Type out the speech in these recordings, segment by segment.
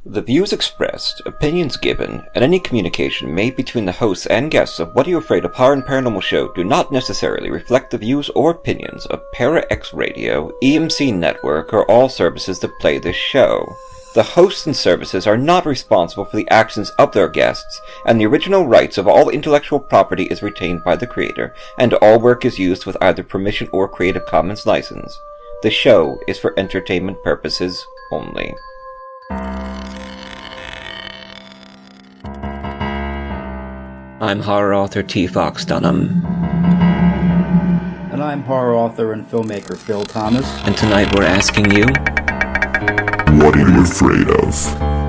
The views expressed, opinions given, and any communication made between the hosts and guests of What Are You Afraid of Horror and Paranormal Show do not necessarily reflect the views or opinions of Para-X Radio, EMC Network, or all services that play this show. The hosts and services are not responsible for the actions of their guests, and the original rights of all intellectual property is retained by the creator, and all work is used with either permission or Creative Commons license. The show is for entertainment purposes only. I'm horror author T. Fox Dunham. And I'm horror author and filmmaker Phil Thomas. And tonight we're asking you, what are you afraid of?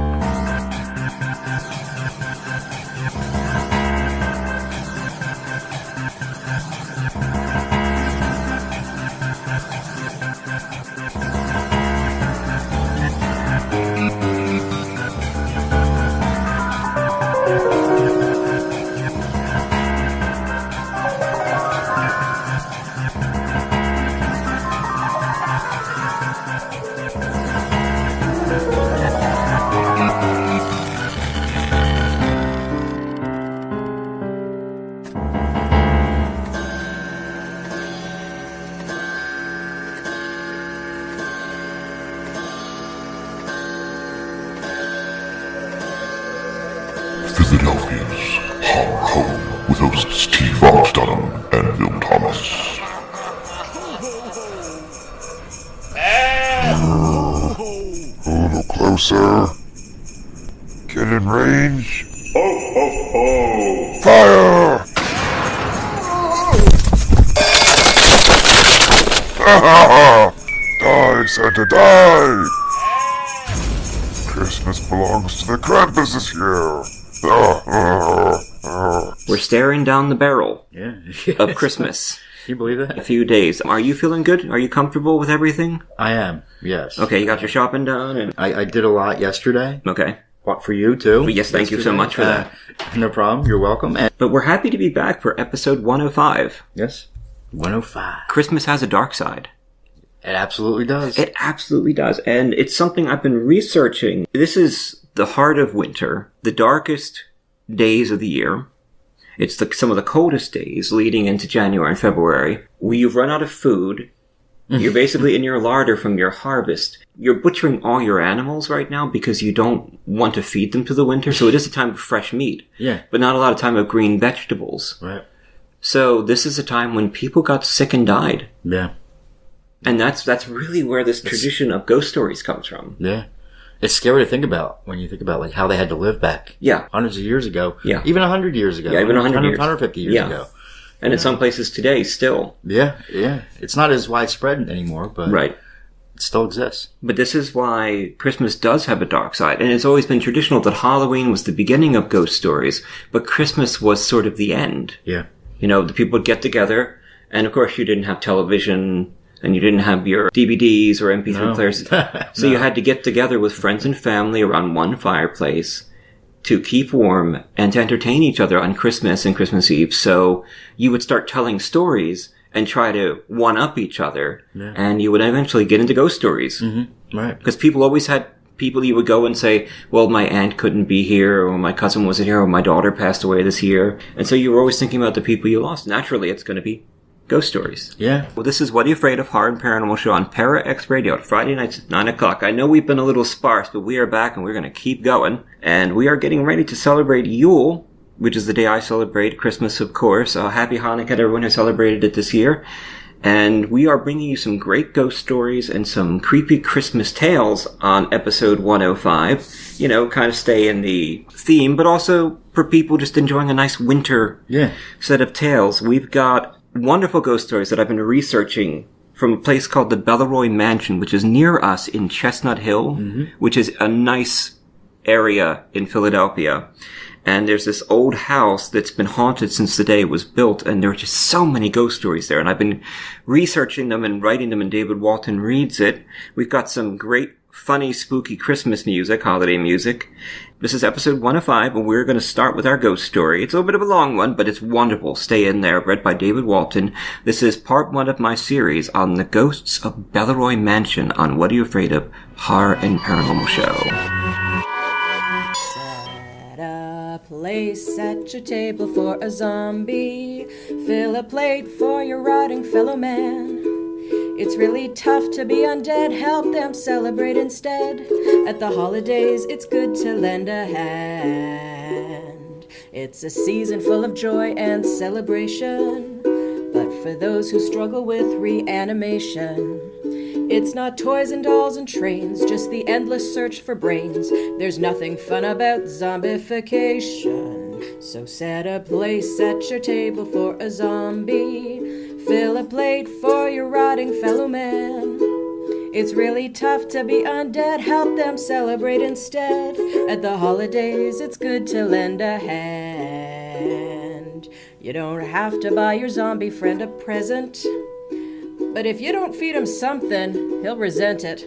Philadelphia's horror home with hosts T. Fox Dunham and Phil Thomas. A little closer. Get in range. Ho, ho, ho! Fire! Die, Santa, die! Christmas belongs to the Krampus this year. We're staring down the barrel of Christmas. Can you believe that? A few days. Are you feeling good? Are you comfortable with everything? I am, yes. Okay, you got your shopping done? And I did a lot yesterday. Okay. What, for you too? Well, yes, thank you so much for that. No problem, you're welcome. But we're happy to be back for episode 105. Yes, 105. Christmas has a dark side. It absolutely does. It absolutely does. And it's something I've been researching. This is the heart of winter, the darkest days of the year. It's some of the coldest days leading into January and February. You've run out of food. You're basically in your larder from your harvest. You're butchering all your animals right now because you don't want to feed them through the winter. So it is a time of fresh meat. Yeah. But not a lot of time of green vegetables. Right. So this is a time when people got sick and died. Yeah. And that's really where this tradition of ghost stories comes from. Yeah. It's scary to think about when you think about like how they had to live back hundreds of years ago. Yeah. Even 100 years ago. Yeah, even 100 years. 150 years ago. And in some places today, still. Yeah, yeah. It's not as widespread anymore, but it still exists. But this is why Christmas does have a dark side. And it's always been traditional that Halloween was the beginning of ghost stories, but Christmas was sort of the end. Yeah. You know, the people would get together, and of course you didn't have television, and you didn't have your DVDs or MP3 players. So you had to get together with friends and family around one fireplace to keep warm and to entertain each other on Christmas and Christmas Eve. So you would start telling stories and try to one-up each other, and you would eventually get into ghost stories. Mm-hmm. Right. Because people always had people you would go and say, well, my aunt couldn't be here, or my cousin wasn't here, or my daughter passed away this year. And so you were always thinking about the people you lost. Naturally, it's going to be ghost stories. Yeah. Well, this is What Are You Afraid of? Horror and Paranormal Show on Para-X Radio at Friday nights at 9 o'clock. I know we've been a little sparse, but we are back and we're going to keep going. And we are getting ready to celebrate Yule, which is the day I celebrate Christmas, of course. Happy Hanukkah to everyone who celebrated it this year. And we are bringing you some great ghost stories and some creepy Christmas tales on episode 105. You know, kind of stay in the theme, but also for people just enjoying a nice winter set of tales. We've got wonderful ghost stories that I've been researching from a place called the Baleroy Mansion, which is near us in Chestnut Hill, which is a nice area in Philadelphia. And there's this old house that's been haunted since the day it was built, and there are just so many ghost stories there. And I've been researching them and writing them, and David Walton reads it. We've got some great, funny, spooky Christmas music, holiday music. This is episode 105, and we're going to start with our ghost story. It's a little bit of a long one, but it's wonderful. Stay in there, read by David Walton. This is part one of my series on the ghosts of Baleroy Mansion on What Are You Afraid of? Horror and Paranormal Show. place at your table for a zombie. Fill a plate for your rotting fellow man. It's really tough to be undead, help them celebrate instead. At the holidays, it's good to lend a hand. It's a season full of joy and celebration, but for those who struggle with reanimation, it's not toys and dolls and trains, just the endless search for brains. There's nothing fun about zombification, so set a place at your table for a zombie. Fill a plate for your rotting fellow man. It's really tough to be undead, help them celebrate instead. At the holidays, it's good to lend a hand. You don't have to buy your zombie friend a present, but if you don't feed him something, he'll resent it.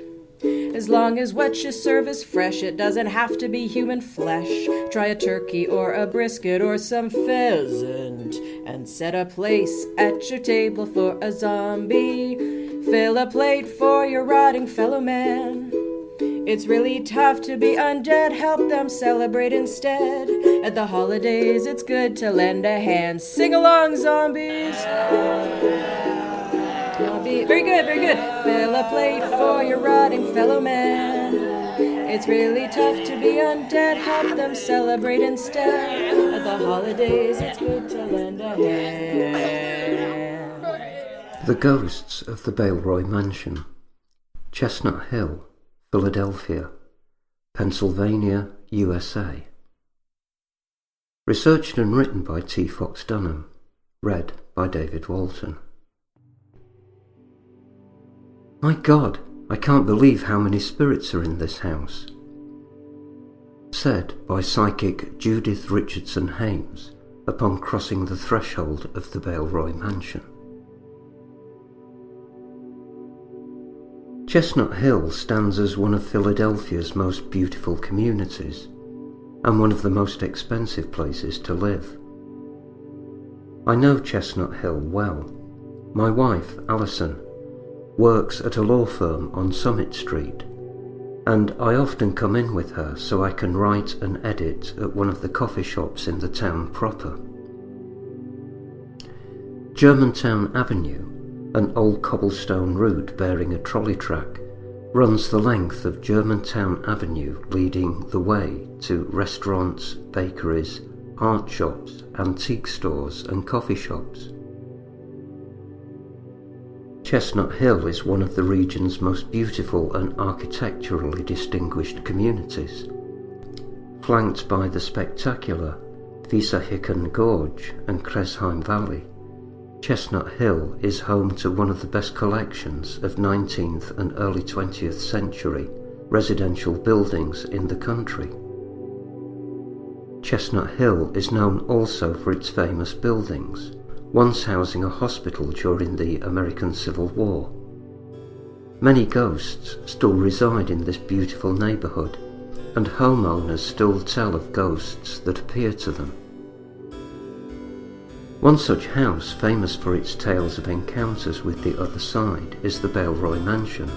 As long as what you serve is fresh, it doesn't have to be human flesh. Try a turkey or a brisket or some pheasant, and set a place at your table for a zombie. Fill a plate for your rotting fellow man. It's really tough to be undead, help them celebrate instead. At the holidays, it's good to lend a hand. Sing along, zombies! Very good, very good. Fill a plate for your rotting fellow man. It's really tough to be undead, help them celebrate instead. At the holidays, it's good to lend a hand. The Ghosts of the Baleroy Mansion, Chestnut Hill, Philadelphia, Pennsylvania, USA. Researched and written by T. Fox Dunham. Read by David Walton. My God, I can't believe how many spirits are in this house. Said by psychic Judith Richardson Hames upon crossing the threshold of the Baleroy Mansion. Chestnut Hill stands as one of Philadelphia's most beautiful communities and one of the most expensive places to live. I know Chestnut Hill well. My wife, Alison, works at a law firm on Summit Street, and I often come in with her so I can write and edit at one of the coffee shops in the town proper. Germantown Avenue, an old cobblestone route bearing a trolley track, runs the length of Germantown Avenue, leading the way to restaurants, bakeries, art shops, antique stores and coffee shops. Chestnut Hill is one of the region's most beautiful and architecturally distinguished communities. Flanked by the spectacular Wissahickon Gorge and Kresheim Valley, Chestnut Hill is home to one of the best collections of 19th and early 20th century residential buildings in the country. Chestnut Hill is known also for its famous buildings, once housing a hospital during the American Civil War. Many ghosts still reside in this beautiful neighbourhood, and homeowners still tell of ghosts that appear to them. One such house famous for its tales of encounters with the other side is the Baleroy Mansion.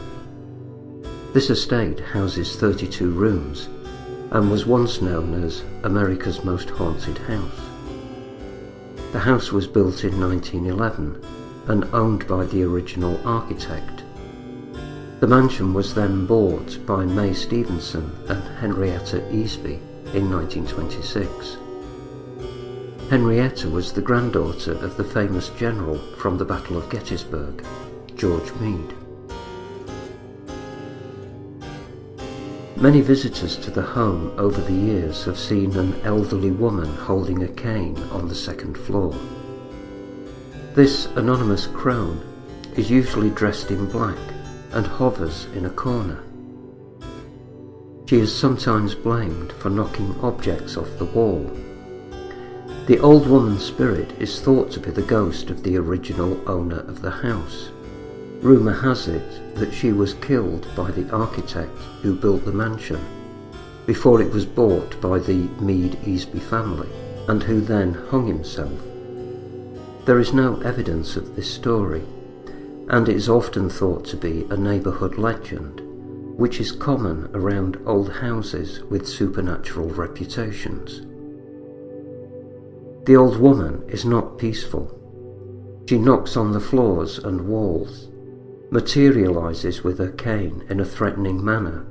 This estate houses 32 rooms and was once known as America's most haunted house. The house was built in 1911 and owned by the original architect. The mansion was then bought by May Stevenson and Henrietta Easby in 1926. Henrietta was the granddaughter of the famous general from the Battle of Gettysburg, George Meade. Many visitors to the home over the years have seen an elderly woman holding a cane on the second floor. This anonymous crone is usually dressed in black and hovers in a corner. She is sometimes blamed for knocking objects off the wall. The old woman's spirit is thought to be the ghost of the original owner of the house. Rumour has it that she was killed by the architect who built the mansion before it was bought by the Meade-Easby family, and who then hung himself. There is no evidence of this story, and it is often thought to be a neighbourhood legend, which is common around old houses with supernatural reputations. The old woman is not peaceful. She knocks on the floors and walls, materializes with her cane in a threatening manner,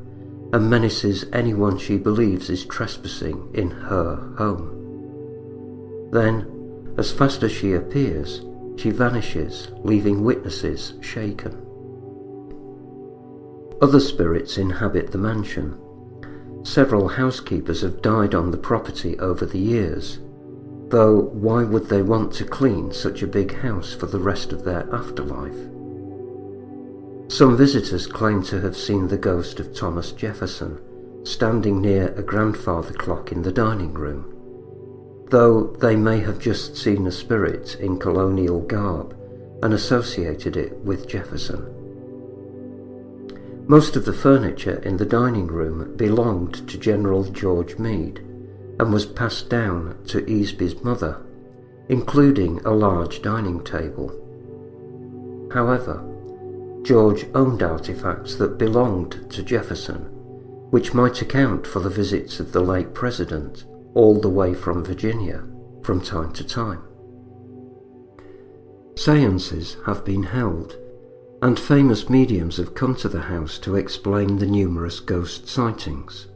and menaces anyone she believes is trespassing in her home. Then, as fast as she appears, she vanishes, leaving witnesses shaken. Other spirits inhabit the mansion. Several housekeepers have died on the property over the years, though why would they want to clean such a big house for the rest of their afterlife? Some visitors claim to have seen the ghost of Thomas Jefferson standing near a grandfather clock in the dining room, though they may have just seen a spirit in colonial garb and associated it with Jefferson. Most of the furniture in the dining room belonged to General George Meade and was passed down to Easby's mother, including a large dining table. However, George owned artifacts that belonged to Jefferson, which might account for the visits of the late president all the way from Virginia from time to time. Seances have been held, and famous mediums have come to the house to explain the numerous ghost sightings.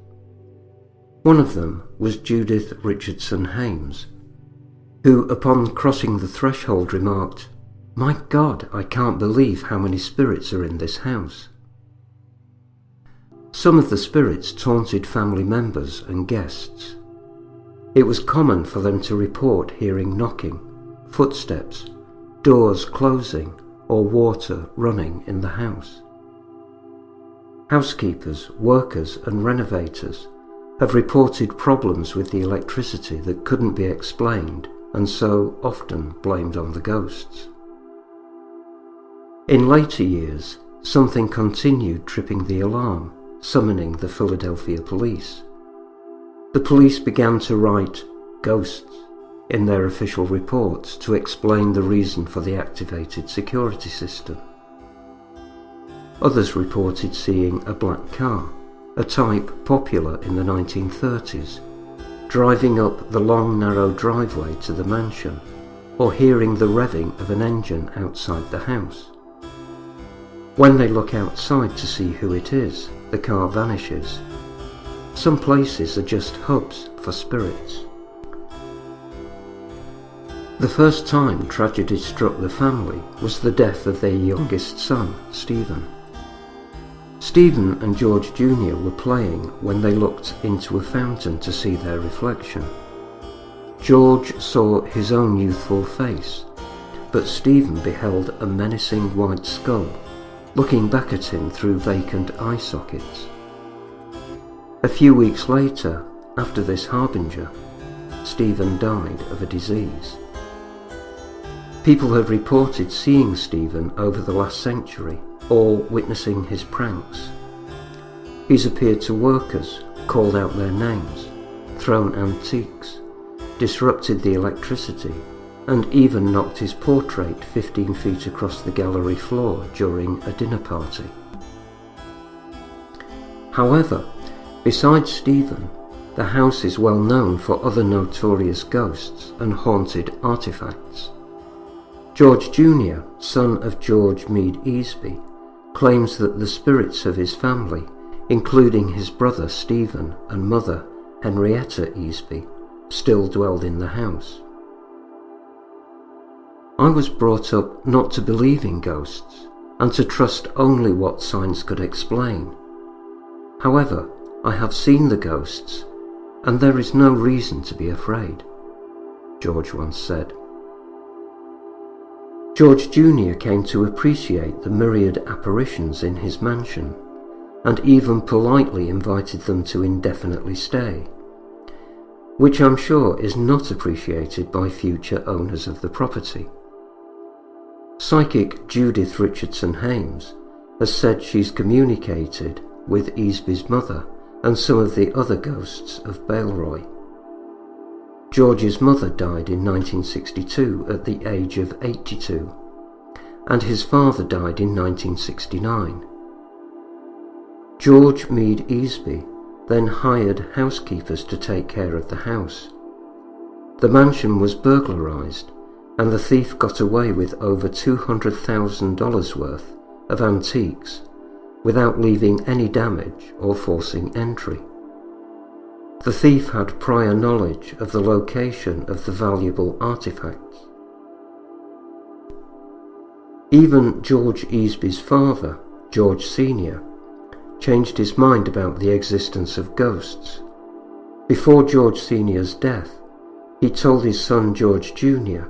One of them was Judith Richardson Hames, who upon crossing the threshold remarked, "My God, I can't believe how many spirits are in this house." Some of the spirits taunted family members and guests. It was common for them to report hearing knocking, footsteps, doors closing, or water running in the house. Housekeepers, workers, and renovators have reported problems with the electricity that couldn't be explained and so often blamed on the ghosts. In later years, something continued tripping the alarm, summoning the Philadelphia police. The police began to write "ghosts" in their official reports to explain the reason for the activated security system. Others reported seeing a black car, a type popular in the 1930s, driving up the long narrow driveway to the mansion, or hearing the revving of an engine outside the house. When they look outside to see who it is, the car vanishes. Some places are just hubs for spirits. The first time tragedy struck the family was the death of their youngest son, Stephen. Stephen and George Jr. were playing when they looked into a fountain to see their reflection. George saw his own youthful face, but Stephen beheld a menacing white skull looking back at him through vacant eye sockets. A few weeks later, after this harbinger, Stephen died of a disease. People have reported seeing Stephen over the last century, or witnessing his pranks. He's appeared to workers, called out their names, thrown antiques, disrupted the electricity, and even knocked his portrait 15 feet across the gallery floor during a dinner party. However, besides Stephen, the house is well known for other notorious ghosts and haunted artifacts. George Jr., son of George Meade Easby, claims that the spirits of his family, including his brother Stephen and mother Henrietta Easby, still dwelled in the house. I was brought up not to believe in ghosts and to trust only what science could explain. However, I have seen the ghosts, and there is no reason to be afraid, George once said. George Jr. came to appreciate the myriad apparitions in his mansion, and even politely invited them to indefinitely stay, which I'm sure is not appreciated by future owners of the property. Psychic Judith Richardson Hames has said she's communicated with Easby's mother and some of the other ghosts of Baleroy. George's mother died in 1962 at the age of 82, and his father died in 1969. George Meade Easby then hired housekeepers to take care of the house. The mansion was burglarized, and the thief got away with over $200,000 worth of antiques without leaving any damage or forcing entry. The thief had prior knowledge of the location of the valuable artifacts. Even George Easby's father, George Sr., changed his mind about the existence of ghosts. Before George Sr.'s death, he told his son George Jr.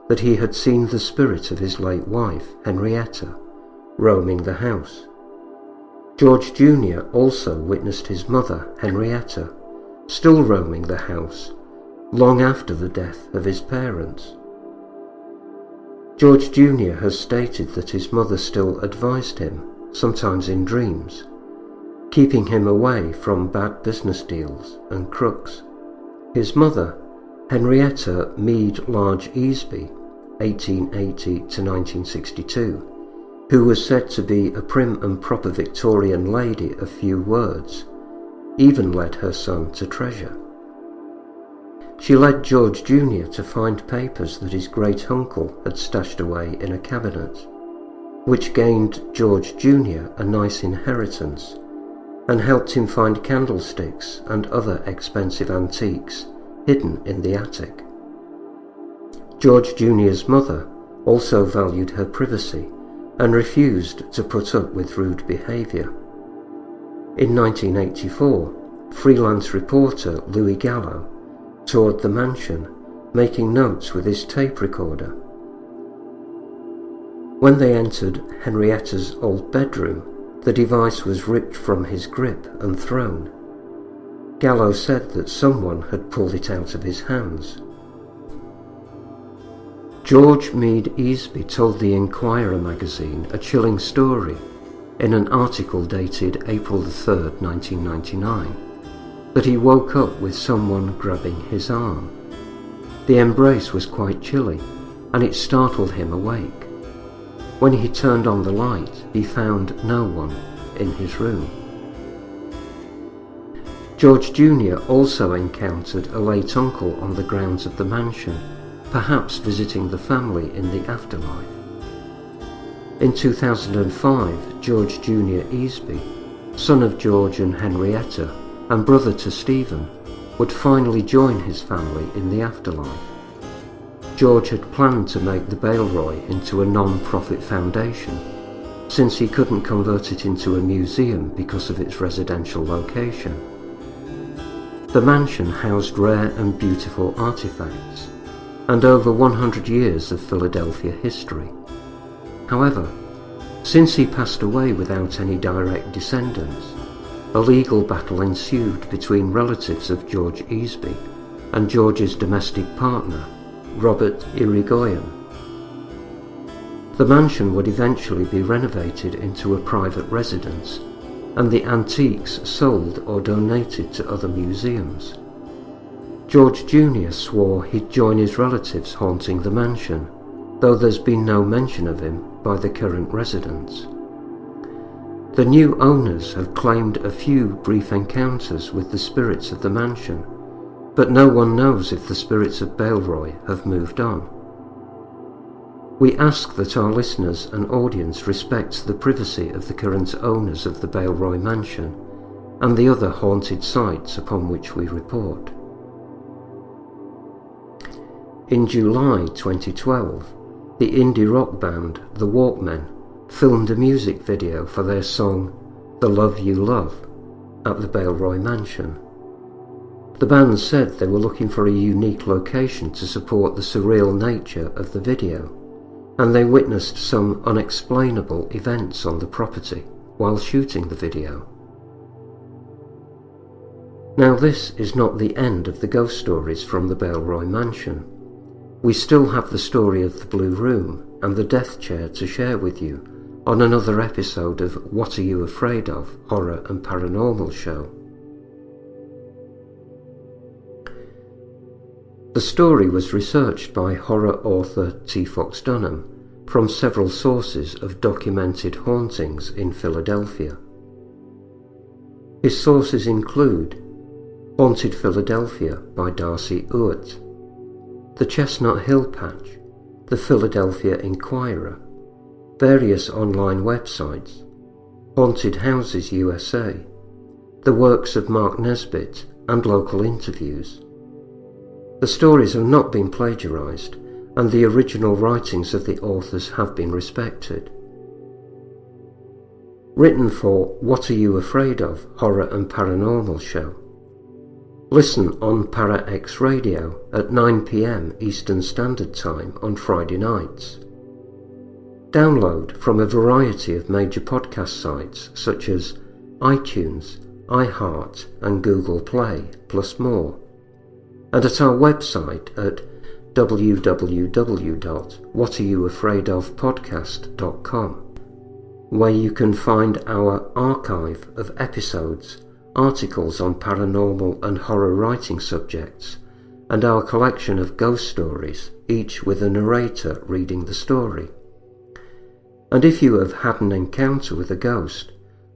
that he had seen the spirit of his late wife, Henrietta, roaming the house. George Jr. also witnessed his mother, Henrietta, still roaming the house long after the death of his parents. George Jr. has stated that his mother still advised him, sometimes in dreams, keeping him away from bad business deals and crooks. His mother, Henrietta Meade Large Easby, 1880 to 1962, who was said to be a prim and proper Victorian lady of few words, even led her son to treasure. She led George Jr. to find papers that his great-uncle had stashed away in a cabinet, which gained George Jr. a nice inheritance and helped him find candlesticks and other expensive antiques hidden in the attic. George Jr.'s mother also valued her privacy and refused to put up with rude behaviour. In 1984, freelance reporter Louis Gallo toured the mansion, making notes with his tape recorder. When they entered Henrietta's old bedroom, the device was ripped from his grip and thrown. Gallo said that someone had pulled it out of his hands. George Meade Easby told the Inquirer magazine a chilling story in an article dated April 3, 1999, that he woke up with someone grabbing his arm. The embrace was quite chilly, and it startled him awake. When he turned on the light, he found no one in his room. George Jr. also encountered a late uncle on the grounds of the mansion, perhaps visiting the family in the afterlife. In 2005, George Jr. Easby, son of George and Henrietta and brother to Stephen, would finally join his family in the afterlife. George had planned to make the Baleroy into a non-profit foundation, since he couldn't convert it into a museum because of its residential location. The mansion housed rare and beautiful artifacts, and over 100 years of Philadelphia history. However, since he passed away without any direct descendants, a legal battle ensued between relatives of George Easby and George's domestic partner, Robert Irigoyen. The mansion would eventually be renovated into a private residence, and the antiques sold or donated to other museums. George Jr. swore he'd join his relatives haunting the mansion, though there's been no mention of him by the current residents. The new owners have claimed a few brief encounters with the spirits of the mansion, but no one knows if the spirits of Baleroy have moved on. We ask that our listeners and audience respect the privacy of the current owners of the Baleroy Mansion and the other haunted sites upon which we report. In July 2012, the indie rock band The Walkmen filmed a music video for their song The Love You Love at the Baleroy Mansion. The band said they were looking for a unique location to support the surreal nature of the video, and they witnessed some unexplainable events on the property while shooting the video. Now, this is not the end of the ghost stories from the Baleroy Mansion. We still have the story of the Blue Room and the Death Chair to share with you on another episode of What Are You Afraid Of? Horror and Paranormal Show. The story was researched by horror author T. Fox Dunham from several sources of documented hauntings in Philadelphia. His sources include Haunted Philadelphia by Darcy Ewart, the Chestnut Hill Patch, the Philadelphia Inquirer, various online websites, Haunted Houses USA, the works of Mark Nesbitt, and local interviews. The stories have not been plagiarized, and the original writings of the authors have been respected. Written for What Are You Afraid Of? Horror and Paranormal Show. Listen on ParaX Radio at 9 p.m. Eastern Standard Time on Friday nights. Download from a variety of major podcast sites such as iTunes, iHeart and Google Play, plus more. And at our website at www.whatareyouafraidofpodcast.com, where you can find our archive of episodes, articles on paranormal and horror writing subjects, and our collection of ghost stories, each with a narrator reading the story. And if you have had an encounter with a ghost,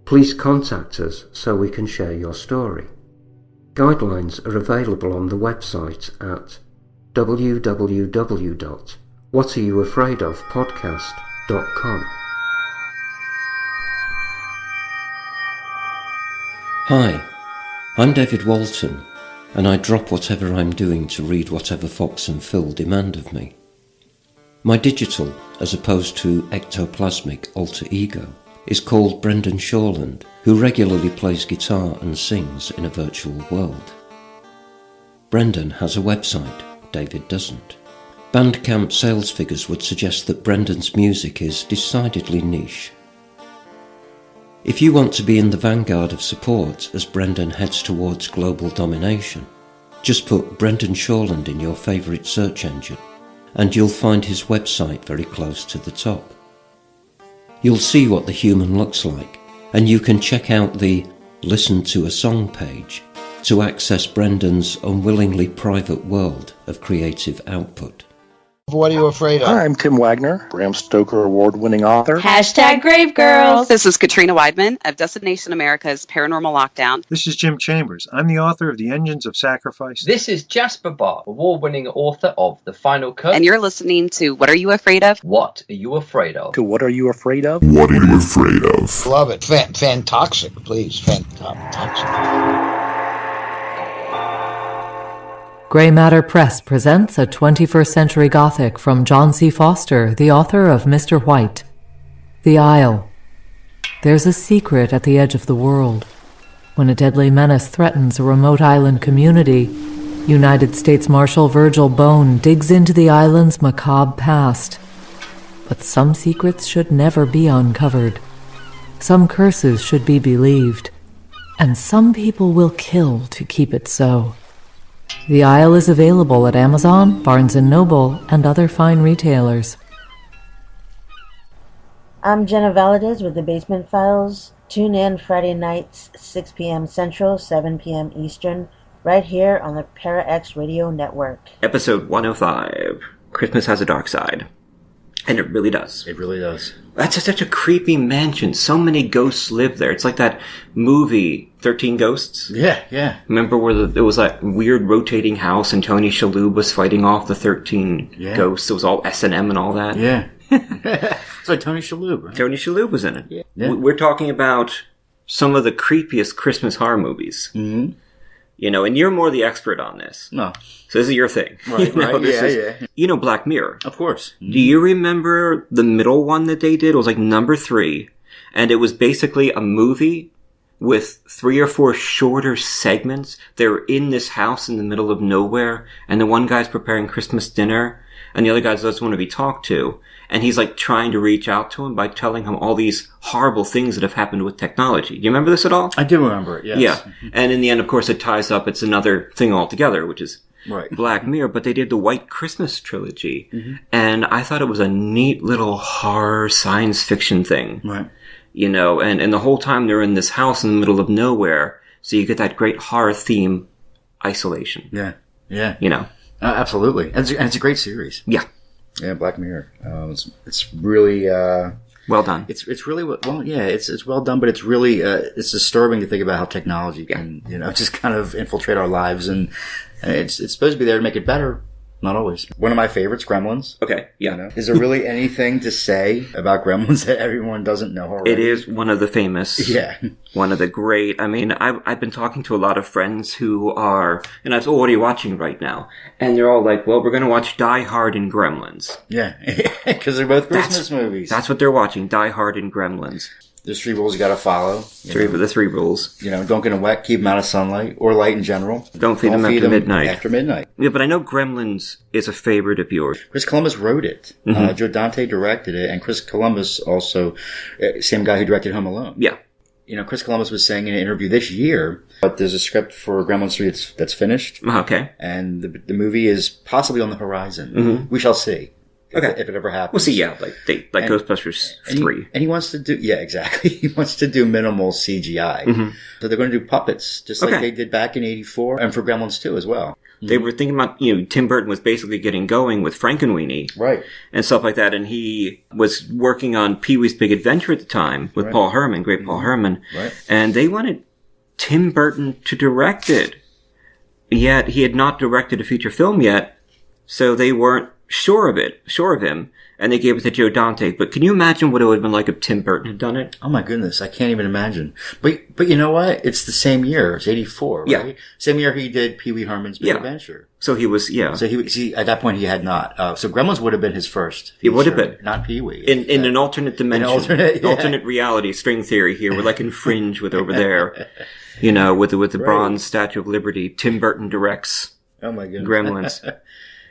please contact us so we can share your story. Guidelines are available on the website at www.whatareyouafraidofpodcast.com. Hi, I'm David Walton, and I drop whatever I'm doing to read whatever Fox and Phil demand of me. My digital, as opposed to ectoplasmic alter ego, is called Brendan Shawland, who regularly plays guitar and sings in a virtual world. Brendan has a website, David doesn't. Bandcamp sales figures would suggest that Brendan's music is decidedly niche. If you want to be in the vanguard of support as Brendan heads towards global domination, just put Brendan Shawland in your favourite search engine, and you'll find his website very close to the top. You'll see what the human looks like, and you can check out the Listen to a Song page to access Brendan's unwillingly private world of creative output. What are you afraid of? Hi, I'm Tim Wagner, Bram Stoker award-winning author. Hashtag Grave Girls. This is Katrina Weidman of Destination America's Paranormal Lockdown. This is Jim Chambers. I'm the author of The Engines of Sacrifice. This is Jasper Barr, award-winning author of The Final Cut. And you're listening to What Are You Afraid Of? What Are You Afraid Of? To What Are You Afraid Of? What are you afraid of? Love it. Fantoxic, please. Fantoxic. Grey Matter Press presents a 21st Century Gothic from John C. Foster, the author of Mr. White. The Isle. There's a secret at the edge of the world. When a deadly menace threatens a remote island community, United States Marshal Virgil Bone digs into the island's macabre past. But some secrets should never be uncovered. Some curses should be believed. And some people will kill to keep it so. The Isle is available at Amazon, Barnes & Noble, and other fine retailers. I'm Jenna Valadez with the Basement Files. Tune in Friday nights, 6 p.m. Central, 7 p.m. Eastern, right here on the ParaX Radio Network. Episode 105, Christmas Has a Dark Side. And it really does. It really does. That's such a creepy mansion. So many ghosts live there. It's like that movie, 13 Ghosts. Yeah. Remember where it was that weird rotating house and Tony Shalhoub was fighting off the 13 ghosts? It was all S&M and all that. Yeah. It's like Tony Shalhoub, right? Tony Shalhoub was in it. Yeah. We're talking about some of the creepiest Christmas horror movies. Mm-hmm. You know, and you're more the expert on this. No. So this is your thing. Right, yeah. You know Black Mirror. Of course. Do you remember the middle one that they did? It was like number 3. And it was basically a movie with 3 or 4 shorter segments. They're in this house in the middle of nowhere. And the one guy's preparing Christmas dinner. And the other guy doesn't want to be talked to. And he's like trying to reach out to him by telling him all these horrible things that have happened with technology. Do you remember this at all? I do remember it, yes. Yeah. And in the end, of course, it ties up. It's another thing altogether, which is right. Black Mirror. But they did the White Christmas trilogy. Mm-hmm. And I thought it was a neat little horror science fiction thing. Right. You know, and the whole time they're in this house in the middle of nowhere. So you get that great horror theme, isolation. Yeah. You know. Absolutely. And it's a great series. Yeah. Yeah, Black Mirror. It's really well done. It's really it's well done, but it's really it's disturbing to think about how technology can just kind of infiltrate our lives, and it's supposed to be there to make it better, Not always. One of my favorites, Gremlins. Okay, yeah. You know? Is there really anything to say about Gremlins that everyone doesn't know already? It is one of the famous. Yeah. One of the great. I mean, I've been talking to a lot of friends who are, and I was, what are you watching right now? And they're all like, well, we're going to watch Die Hard and Gremlins. Yeah, because they're both Christmas movies. That's what they're watching, Die Hard and Gremlins. There's 3 rules you gotta follow. The 3 rules. You know, don't get them wet, keep them out of sunlight, or light in general. Don't feed them after midnight. After midnight. Yeah, but I know Gremlins is a favorite of yours. Chris Columbus wrote it. Joe Dante directed it, and Chris Columbus also, same guy who directed Home Alone. Yeah. You know, Chris Columbus was saying in an interview this year, but there's a script for Gremlins 3 that's finished. Okay. And the movie is possibly on the horizon. We shall see. Okay. If it ever happens. We'll see, yeah. Like Ghostbusters 3. And he wants to do, yeah, exactly. He wants to do minimal CGI. So they're going to do puppets, just like they did back in 84, and for Gremlins 2 as well. They were thinking about, Tim Burton was basically getting going with Frankenweenie. Right. And stuff like that. And he was working on Pee-wee's Big Adventure at the time with Paul Herman, great Paul Herman. Right. And they wanted Tim Burton to direct it. Yet he had not directed a feature film yet. So they weren't sure of him. And they gave it to Joe Dante. But can you imagine what it would have been like if Tim Burton had done it? Oh my goodness, I can't even imagine. But you know what? It's the same year. It's 84, right? Yeah. Same year he did Pee Wee Herman's Big Adventure. So he was, So he at that point he had not. So Gremlins would have been his first feature. It would have been. Not Pee Wee. In an alternate dimension. Alternate reality, string theory here. We're like in Fringe with over there. With the bronze Statue of Liberty. Tim Burton directs. Oh my goodness. Gremlins.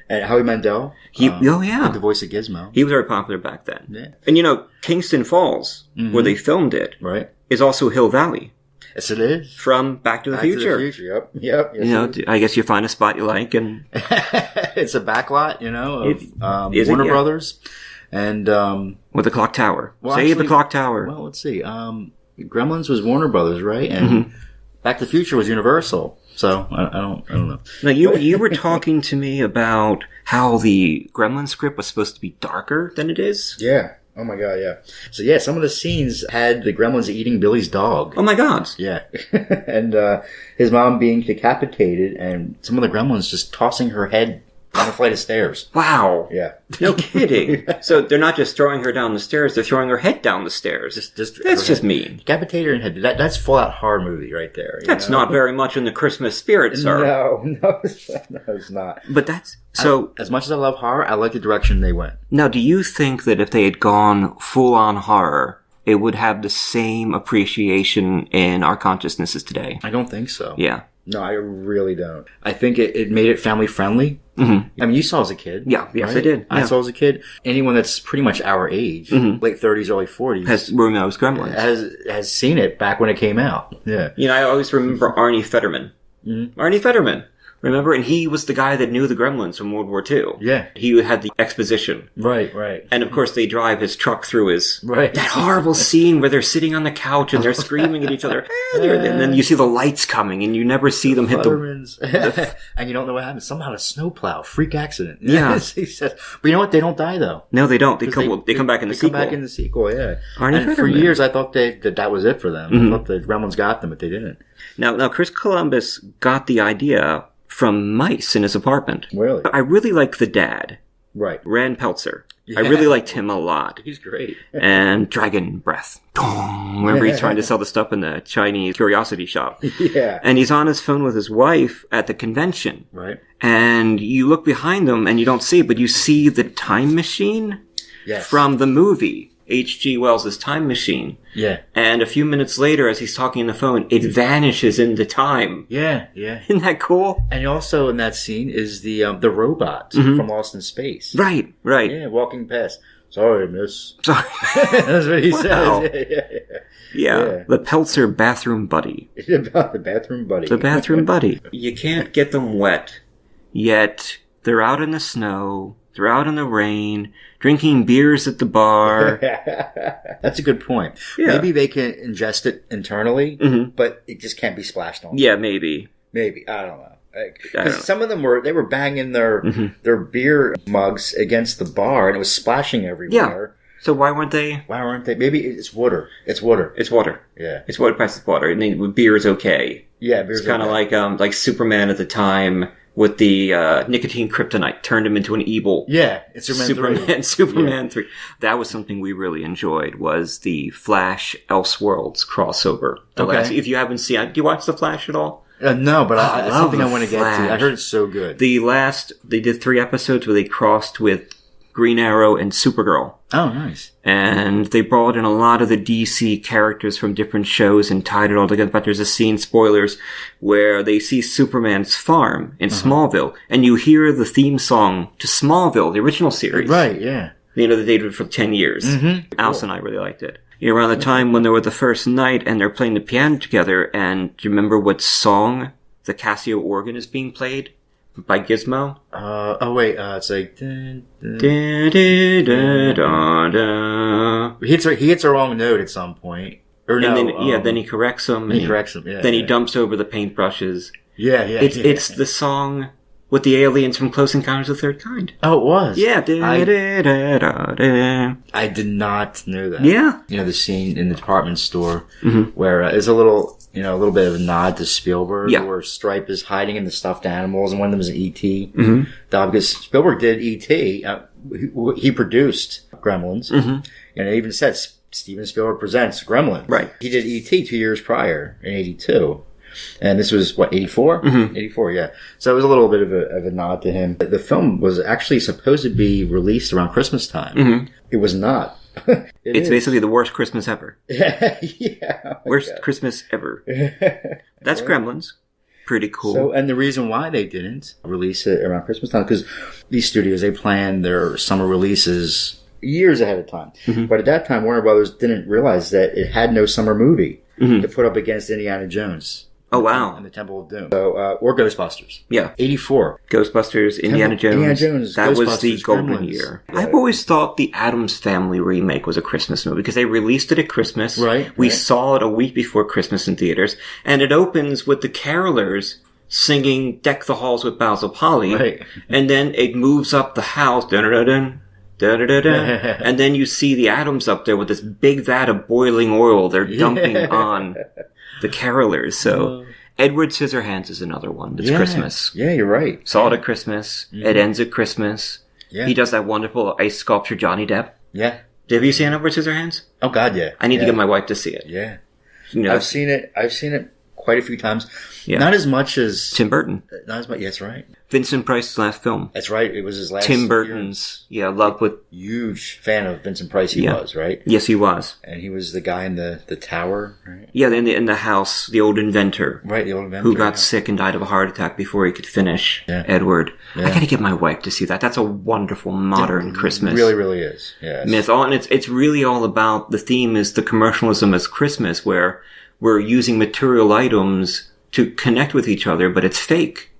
And Howie Mandel. With the voice of Gizmo. He was very popular back then. Yeah. And Kingston Falls, where they filmed it, is also Hill Valley. Yes, it is. From Back to the Future. Yep. Yes, I guess you find a spot you like and... It's a backlot, of Warner Brothers. And, with the clock tower. The clock tower. Well, let's see. Gremlins was Warner Brothers, right? And Back to the Future was Universal. So I don't know. Now you were talking to me about how the Gremlin script was supposed to be darker than it is. Yeah. Oh my god. Yeah. So yeah, some of the scenes had the Gremlins eating Billy's dog. Oh my god. Yeah. And his mom being decapitated, and some of the Gremlins just tossing her head down a flight of stairs. Wow. Yeah. No kidding. So they're not just throwing her down the stairs, they're throwing her head down the stairs. That's just mean. Decapitate her and head. That's full-out horror movie right there. That's not very much in the Christmas spirit, sir. No, it's not. But that's... So... As much as I love horror, I like the direction they went. Now, do you think that if they had gone full-on horror, it would have the same appreciation in our consciousnesses today? I don't think so. Yeah. No, I really don't. I think it made it family friendly. I mean, you saw as a kid. Yeah, yes, right? I did. Yeah. I saw as a kid. Anyone that's pretty much our age, late 30s, early 40s, has knows Gremlins. Has seen it back when it came out. Yeah. I always remember Arnie Fetterman. Arnie Fetterman. Remember? And he was the guy that knew the Gremlins from World War II. Yeah. He had the exposition. Right. And of course they drive his truck through his... Right. That horrible scene where they're sitting on the couch and they're screaming at each other. And then you see the lights coming and you never see them hit the... And you don't know what happens. Somehow a snowplow. Freak accident. Yeah. He says, but you know what? They don't die though. No, they don't. They come back in the sequel. They come back in the sequel, yeah. Arnie Fetterman. For years I thought that was it for them. I thought the Gremlins got them, but they didn't. Now Chris Columbus got the idea from mice in his apartment. Really? I really like the dad. Right. Rand Peltzer. Yeah. I really liked him a lot. He's great. And Dragon Breath. Remember he's trying to sell the stuff in the Chinese curiosity shop. Yeah. And he's on his phone with his wife at the convention. Right. And you look behind them and you don't see, but you see the time machine from the movie. H.G. Wells' Time Machine. Yeah. And a few minutes later, as he's talking on the phone, it vanishes into time. Yeah. Isn't that cool? And also in that scene is the robot from Lost in Space. Right. Yeah, walking past. Sorry, miss. Sorry. That's what he says. Yeah. The Peltzer bathroom buddy. The bathroom buddy. The bathroom buddy. You can't get them wet, yet they're out in the snow, they're out in the rain, drinking beers at the bar. That's a good point. Yeah. Maybe they can ingest it internally, but it just can't be splashed on. Yeah, maybe. Maybe. I don't know. Because some of them were banging their beer mugs against the bar and it was splashing everywhere. Yeah. So why weren't they? Maybe it's water. It's water. Yeah. It's water passes water. And then beer is okay. Yeah, beer is kind of like Superman at the time with the nicotine kryptonite, turned him into an evil. Yeah, it's Superman 3. That was something we really enjoyed, was the Flash Elseworlds crossover. If you haven't seen it, do you watch The Flash at all? No, but it's something I want to get to. I heard it's so good. They did 3 episodes where they crossed with Green Arrow and Supergirl. Oh, nice. And they brought in a lot of the DC characters from different shows and tied it all together. But there's a scene, spoilers, where they see Superman's farm in Smallville, and you hear the theme song to Smallville, the original series. Right, yeah. That they did for 10 years. Alice and I really liked it. Around the time when they were the first night and they're playing the piano together, and do you remember what song the Casio organ is being played? By Gizmo? It's like... He hits a wrong note at some point. Or no, then he corrects him. Then he dumps over the paintbrushes. It's the song with the aliens from Close Encounters of the Third Kind. Oh, it was? Yeah. I did not know that. Yeah. The scene in the department store where there's a little bit of a nod to Spielberg, where Stripe is hiding in the stuffed animals, and one of them is an E.T. Because Spielberg did E.T. He produced Gremlins, and it even said Steven Spielberg presents Gremlins. Right. He did E.T. 2 years prior, in 82. And this was, 84? 84, yeah. So it was a little bit of a nod to him. The film was actually supposed to be released around Christmas time. It was not. It's basically the worst Christmas ever. Worst Christmas ever. That's Gremlins. Pretty cool. So, and the reason why they didn't release it around Christmas time, because these studios, they plan their summer releases years ahead of time. But at that time, Warner Brothers didn't realize that it had no summer movie to put up against Indiana Jones. Oh, wow. And the Temple of Doom. So, or Ghostbusters. Yeah. 84. Ghostbusters, Indiana Jones. That was the golden Gremlins. year. Yeah. I've always thought the Addams Family remake was a Christmas movie because they released it at Christmas. We saw it a week before Christmas in theaters. And it opens with the carolers singing Deck the Halls with Boughs of Holly. And then it moves up the house. Dun-dun-dun-dun. And then you see the Addams up there with this big vat of boiling oil they're dumping on the carolers. So Edward Scissorhands is another one that's Christmas. Yeah, you're right. Saw it at Christmas. It ends at Christmas. He does that wonderful ice sculpture Johnny Depp. Have you seen Edward Scissorhands? Oh God, yeah. I need to get my wife to see it. Yeah. I've seen it quite a few times. Not as much as Tim Burton. Not as much. That's right. Vincent Price's last film. That's right. It was his last. Tim Burton's. Love with. Huge fan of Vincent Price. He was, right? Yes, he was. And he was the guy in the tower, right? Yeah, in the house, the old inventor. Right, the old inventor. Who got sick and died of a heart attack before he could finish Edward. I gotta get my wife to see that. That's a wonderful modern Christmas. It really, really is. Yeah. It's really all about, the theme is the commercialism as Christmas, where we're using material items to connect with each other, but it's fake.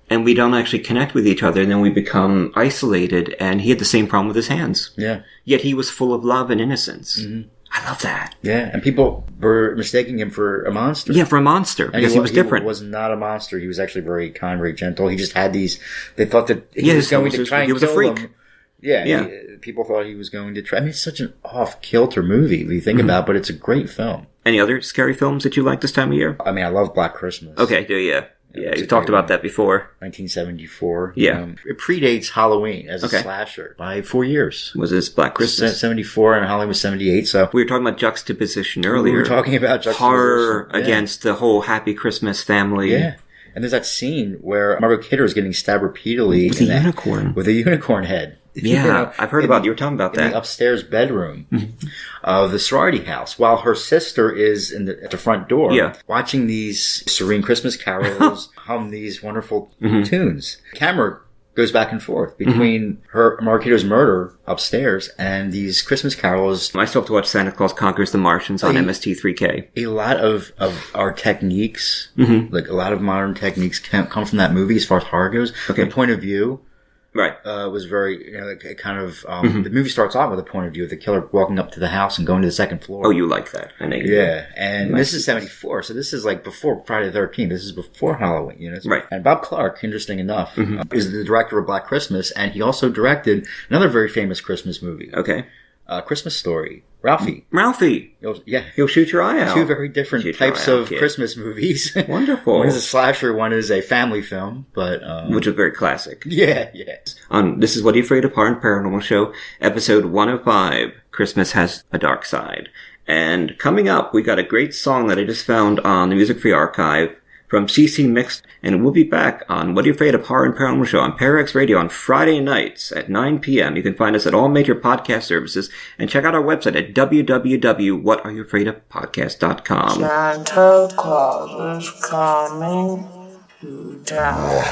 And we don't actually connect with each other, and then we become isolated, and he had the same problem with his hands. Yeah. Yet he was full of love and innocence. I love that. Yeah, and people were mistaking him for a monster. Yeah, for a monster, because he was different. He was not a monster. He was actually very kind, very gentle. He just had these... They thought that he was going to try and kill them. He was a freak. Yeah. People thought he was going to try... I mean, it's such an off-kilter movie, if you think about it, but it's a great film. Any other scary films that you like this time of year? I mean, I love Black Christmas. Okay, yeah, you talked about that before. 1974. Yeah. It predates Halloween as a slasher by 4 years. Was this Black Christmas? 74 and Halloween was 78, so... We were talking about juxtaposition earlier. We were talking about juxtaposition. Horror against the whole Happy Christmas family. Yeah. And there's that scene where Margot Kidder is getting stabbed repeatedly. With a unicorn. With a unicorn head. Yeah, I've heard about it. You were talking about that. In the upstairs bedroom of the sorority house, while her sister is at the front door, watching these serene Christmas carols, hum these wonderful tunes. Camera goes back and forth between Margot Kidder's murder upstairs and these Christmas carols. I still have to watch Santa Claus Conquers the Martians on MST3K. A lot of our techniques, like a lot of modern techniques, come from that movie as far as horror goes. The point of view. Was very, the movie starts off with a point of view of the killer walking up to the house and going to the second floor. Oh, you like that. I know you do. And this is 74, so this is like before Friday the 13th. This is before Halloween, Right. And Bob Clark, interesting enough, is the director of Black Christmas, and he also directed another very famous Christmas movie. Okay. Christmas Story. Ralphie. He'll shoot your eye out. Two very different types of Christmas movies. Wonderful. One is a slasher, one is a family film, but which is very classic. Yeah. This is What Are You Afraid of? Paranormal Show, episode 105. Christmas Has a Dark Side. And coming up, we got a great song that I just found on the Music Free Archive from CC Mixed, and we'll be back on What Are You Afraid of? Horror and Paranormal Show on Parax Radio on Friday nights at 9 p.m. You can find us at all major podcast services, and check out our website at www.whatareyouafraidofpodcast.com. Santa Claus is coming to town.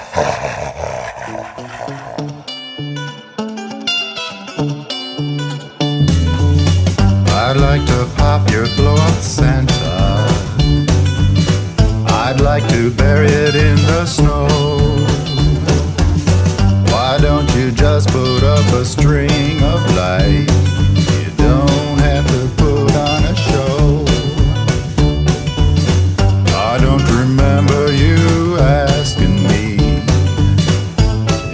I'd like to pop your blow-up Santa. I'd like to bury it in the snow. Why don't you just put up a string of lights? You don't have to put on a show. I don't remember you asking me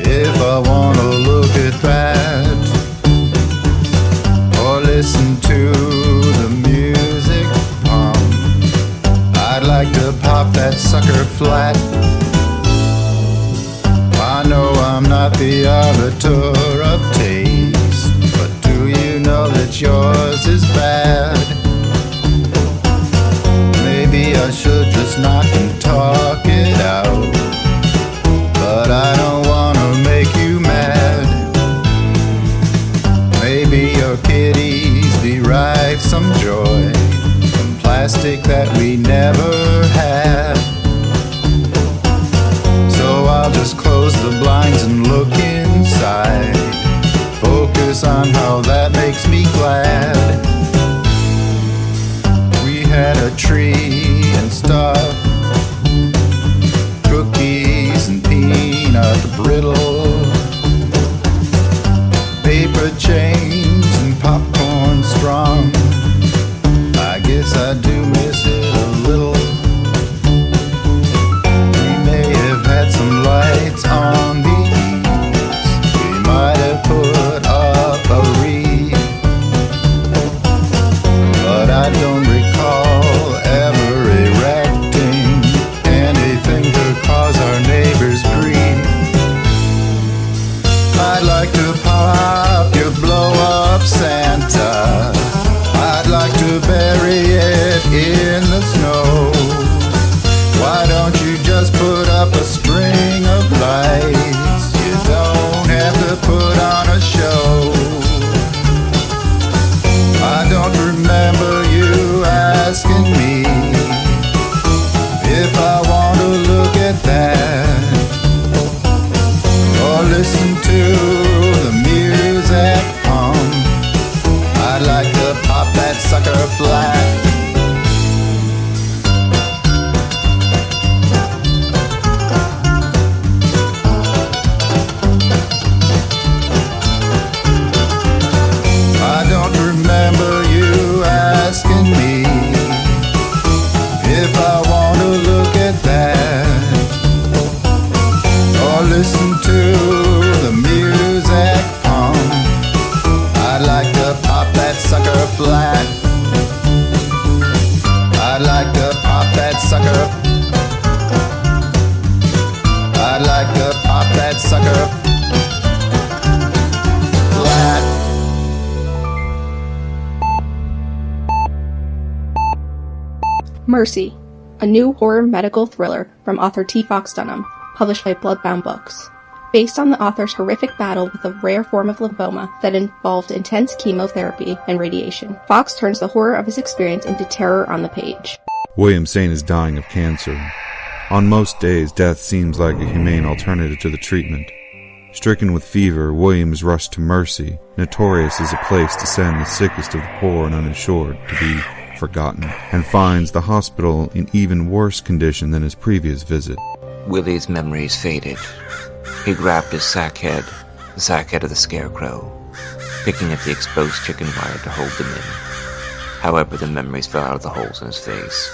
if I want to look at that or listen to the music pump. I'd like to pop that sucker flat. I know I'm not the arbiter of taste, but do you know that yours is bad? Maybe I should just knock and talk it out, but I don't want to make you mad. Maybe your kitties derive some joy from plastic that we never had. So I'll just close the blinds and look inside, focus on how that makes me glad. We had a tree and stuff, cookies and peanut brittle, paper chains and popcorn strung. I guess I do miss it a little. We may have had some lights on the eaves. We might have put up a wreath, but I don't recall ever erecting anything to cause our neighbors grief. I'd like to pop your blow-up Santa. I'd like to bury it in the snow. Why don't you just put up a string of lights? You don't have to put on a show. I don't remember you asking me if I want to look at that or listen to the music hum. I'd like to pop that sucker flat. I don't remember you asking me if I want to look at that or listen to the music hum. I'd like to pop that sucker flat. I'd like to pop that sucker. I'd like to pop that sucker flat. Mercy, a new horror medical thriller from author T. Fox Dunham, published by Bloodbound Books. Based on the author's horrific battle with a rare form of lymphoma that involved intense chemotherapy and radiation, Fox turns the horror of his experience into terror on the page. William Saint is dying of cancer. On most days, death seems like a humane alternative to the treatment. Stricken with fever, William is rushed to Mercy, notorious as a place to send the sickest of the poor and uninsured to be forgotten, and finds the hospital in even worse condition than his previous visit. Willie's memories faded. He grabbed his sack head, the sack head of the scarecrow, picking at the exposed chicken wire to hold them in. However, the memories fell out of the holes in his face.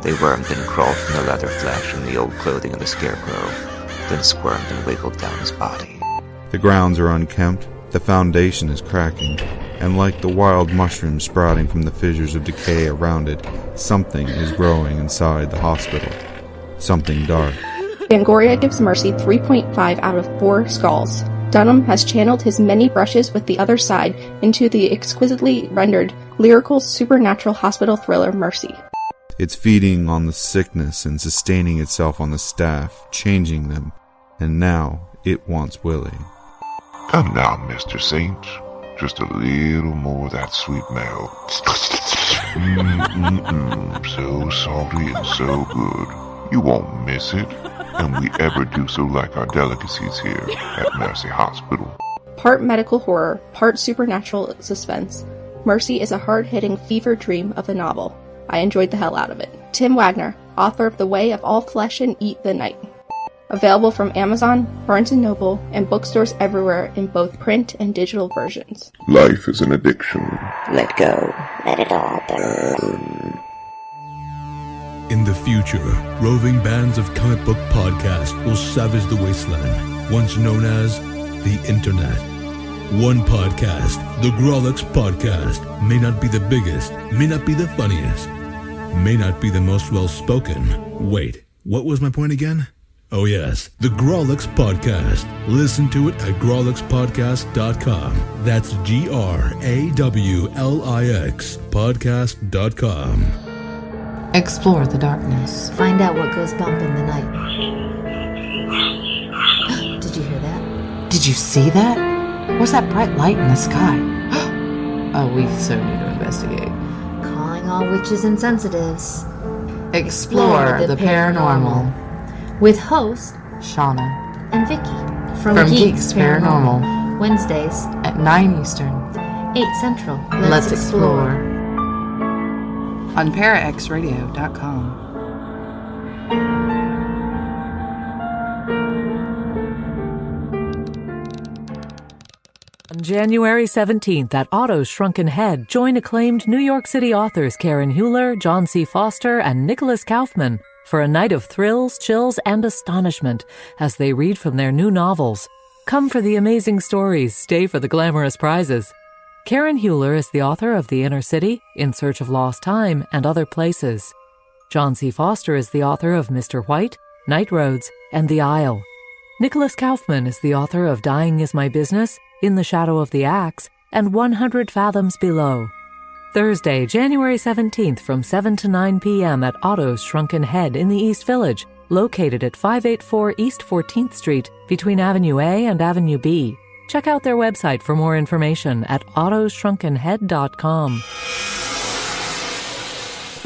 They wormed and crawled from the leather flesh and the old clothing of the scarecrow, then squirmed and wiggled down his body. The grounds are unkempt, the foundation is cracking, and like the wild mushrooms sprouting from the fissures of decay around it, something is growing inside the hospital. Something dark. Fangoria gives Mercy 3.5 out of 4 skulls. Dunham has channeled his many brushes with the other side into the exquisitely rendered, lyrical, supernatural hospital thriller Mercy. It's feeding on the sickness and sustaining itself on the staff, changing them, and now it wants Willie. Come now, Mr. Saint. Just a little more of that sweet milk. So salty and so good. You won't miss it. And we ever do so like our delicacies here at Mercy Hospital. Part medical horror, part supernatural suspense, Mercy is a hard-hitting fever dream of a novel. I enjoyed the hell out of it. Tim Wagner, author of The Way of All Flesh and Eat the Night. Available from Amazon, Barnes & Noble, and bookstores everywhere in both print and digital versions. Life is an addiction. Let go. Let it all burn. In the future, roving bands of comic book podcasts will savage the wasteland, once known as the Internet. One podcast, the Grolix Podcast, may not be the biggest, may not be the funniest, may not be the most well-spoken. Wait, what was my point again? Oh yes, the Grolix Podcast. Listen to it at grolixpodcast.com. That's GRAWLIX podcast.com. Explore the darkness. Find out what goes bump in the night. Did you hear that? Did you see that? What's that bright light in the sky? Oh, we so need to investigate. Calling all witches and sensitives. Explore the paranormal. With host Shauna and Vicky from Geeks Paranormal. Wednesdays at 9 Eastern, 8 Central. Let's explore. On paraxradio.com. On January 17th at Otto's Shrunken Head, join acclaimed New York City authors Karen Heuler, John C. Foster, and Nicholas Kaufman for a night of thrills, chills, and astonishment as they read from their new novels. Come for the amazing stories, stay for the glamorous prizes. Karen Heuler is the author of The Inner City, In Search of Lost Time, and Other Places. John C. Foster is the author of Mr. White, Night Roads, and The Isle. Nicholas Kaufman is the author of Dying Is My Business, In the Shadow of the Axe, and 100 Fathoms Below. Thursday, January 17th from 7 to 9 p.m. at Otto's Shrunken Head in the East Village, located at 584 East 14th Street between Avenue A and Avenue B. Check out their website for more information at ottoshrunkenhead.com.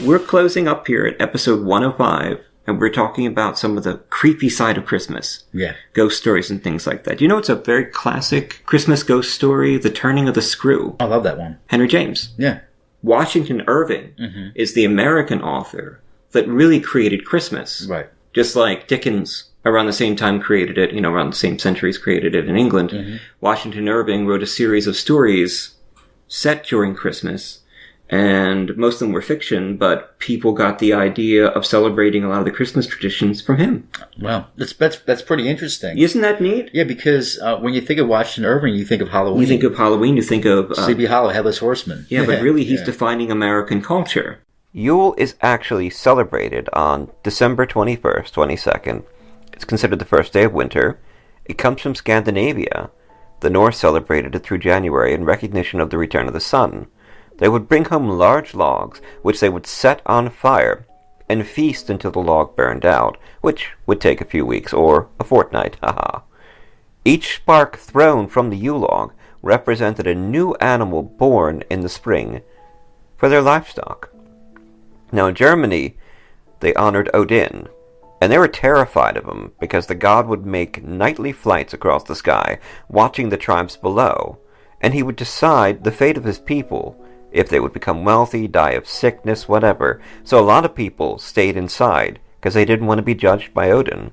We're closing up here at episode 105, and we're talking about some of the creepy side of Christmas. Yeah. Ghost stories and things like that. You know, it's a very classic Christmas ghost story, The Turning of the Screw. I love that one. Henry James. Yeah. Washington Irving is the American author that really created Christmas. Right. Just like Dickens around the same time created it, around the same centuries created it in England. Washington Irving wrote a series of stories set during Christmas, and most of them were fiction, but people got the idea of celebrating a lot of the Christmas traditions from him. Wow, that's pretty interesting. Isn't that neat? Yeah, because when you think of Washington Irving, you think of Halloween. You think of Halloween, you think of... Sleepy Hollow, Headless Horseman. Yeah, but really he's defining American culture. Yule is actually celebrated on December 21st, 22nd. It's considered the first day of winter. It comes from Scandinavia. The Norse celebrated it through January in recognition of the return of the sun. They would bring home large logs, which they would set on fire, and feast until the log burned out, which would take a few weeks or a fortnight, haha. Each spark thrown from the Yule log represented a new animal born in the spring for their livestock. Now in Germany, they honored Odin, and they were terrified of him because the god would make nightly flights across the sky, watching the tribes below, and he would decide the fate of his people, if they would become wealthy, die of sickness, whatever. So a lot of people stayed inside because they didn't want to be judged by Odin.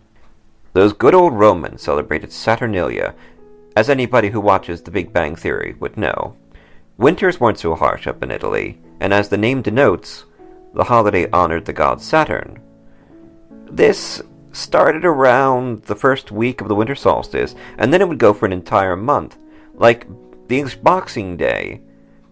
Those good old Romans celebrated Saturnalia, as anybody who watches The Big Bang Theory would know. Winters weren't so harsh up in Italy, and as the name denotes, the holiday honored the god Saturn. This started around the first week of the winter solstice, and then it would go for an entire month. Like the Boxing Day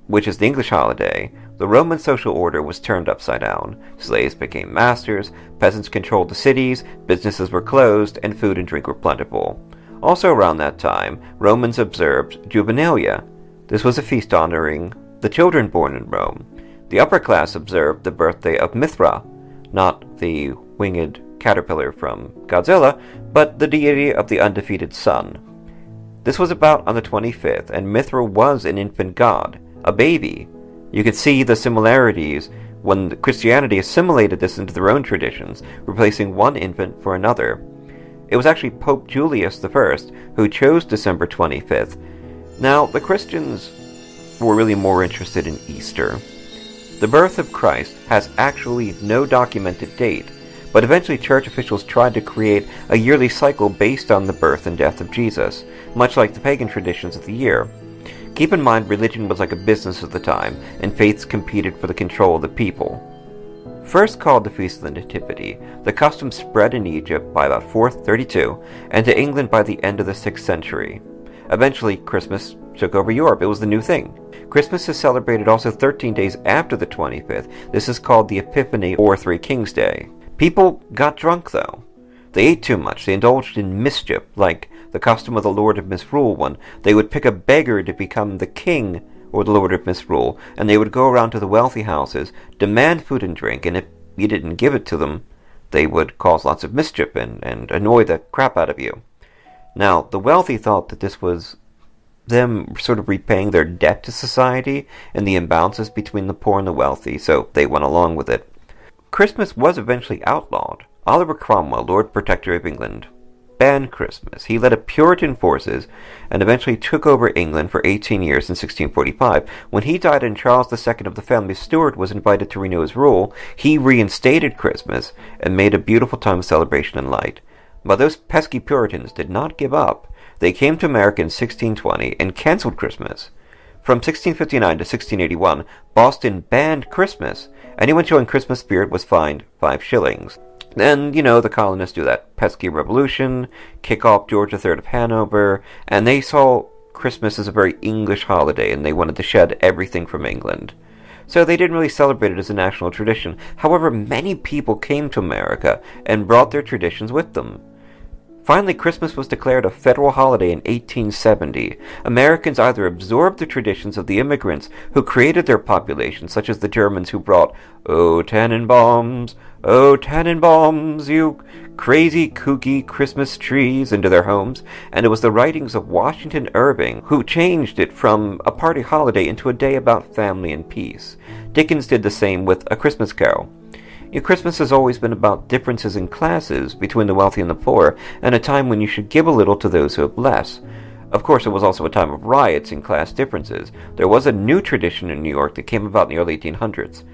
which is the English holiday, the Roman social order was turned upside down. Slaves became masters, peasants controlled the cities, businesses were closed, and food and drink were plentiful. Also around that time, Romans observed Juvenalia. This was a feast honoring the children born in Rome. The upper class observed the birthday of Mithra, not the winged caterpillar from Godzilla, but the deity of the undefeated sun. This was about on the 25th, and Mithra was an infant god, a baby. You could see the similarities when Christianity assimilated this into their own traditions, replacing one infant for another. It was actually Pope Julius I who chose December 25th. Now, the Christians were really more interested in Easter. The birth of Christ has actually no documented date, but eventually church officials tried to create a yearly cycle based on the birth and death of Jesus, much like the pagan traditions of the year. Keep in mind, religion was like a business at the time, and faiths competed for the control of the people. First called the Feast of the Nativity, the custom spread in Egypt by about 432, and to England by the end of the 6th century. Eventually, Christmas took over Europe. It was the new thing. Christmas is celebrated also 13 days after the 25th. This is called the Epiphany or Three Kings Day. People got drunk, though. They ate too much. They indulged in mischief, like the custom of the Lord of Misrule, when they would pick a beggar to become the king or the Lord of Misrule, and they would go around to the wealthy houses, demand food and drink, and if you didn't give it to them, they would cause lots of mischief and annoy the crap out of you. Now, the wealthy thought that this was them sort of repaying their debt to society and the imbalances between the poor and the wealthy, so they went along with it. Christmas was eventually outlawed. Oliver Cromwell, Lord Protector of England, banned Christmas. He led a Puritan forces and eventually took over England for 18 years in 1645. When he died and Charles II of the family Stuart was invited to renew his rule, he reinstated Christmas and made a beautiful time of celebration and light. But those pesky Puritans did not give up. They came to America in 1620 and canceled Christmas. From 1659 to 1681, Boston banned Christmas. Anyone showing Christmas spirit was fined 5 shillings. Then, the colonists do that pesky revolution, kick off George III of Hanover, and they saw Christmas as a very English holiday, and they wanted to shed everything from England. So they didn't really celebrate it as a national tradition. However, many people came to America and brought their traditions with them. Finally, Christmas was declared a federal holiday in 1870. Americans either absorbed the traditions of the immigrants who created their population, such as the Germans who brought, "Oh, Tannenbaums, you crazy, kooky Christmas trees," into their homes, and it was the writings of Washington Irving who changed it from a party holiday into a day about family and peace. Dickens did the same with A Christmas Carol. Christmas has always been about differences in classes between the wealthy and the poor, and a time when you should give a little to those who have less. Of course, it was also a time of riots and class differences. There was a new tradition in New York that came about in the early 1800s,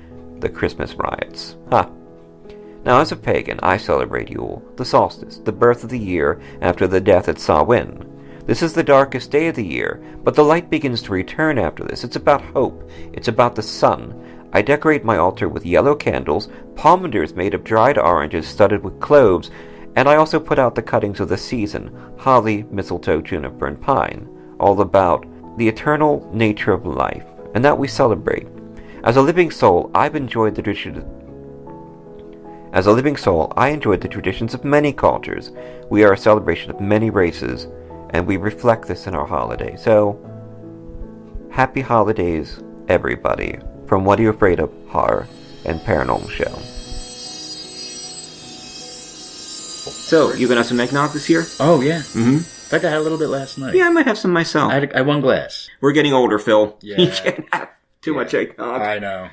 the Christmas riots. Now, as a pagan, I celebrate Yule, the solstice, the birth of the year after the death at Samhain. This is the darkest day of the year, but the light begins to return after this. It's about hope. It's about the sun. I decorate my altar with yellow candles, pomanders made of dried oranges studded with cloves, and I also put out the cuttings of the season, holly, mistletoe, juniper, and pine, all about the eternal nature of life, and that we celebrate. As a living soul, I enjoyed the traditions of many cultures. We are a celebration of many races, and we reflect this in our holiday. So, happy holidays, everybody. From What Are You Afraid Of? Horror and Paranormal Show. So, you gonna have some eggnog this year? Oh, yeah. Mm-hmm. In fact, I had a little bit last night. Yeah, I might have some myself. I had one glass. We're getting older, Phil. Yeah. You can't have too much eggnog. I know.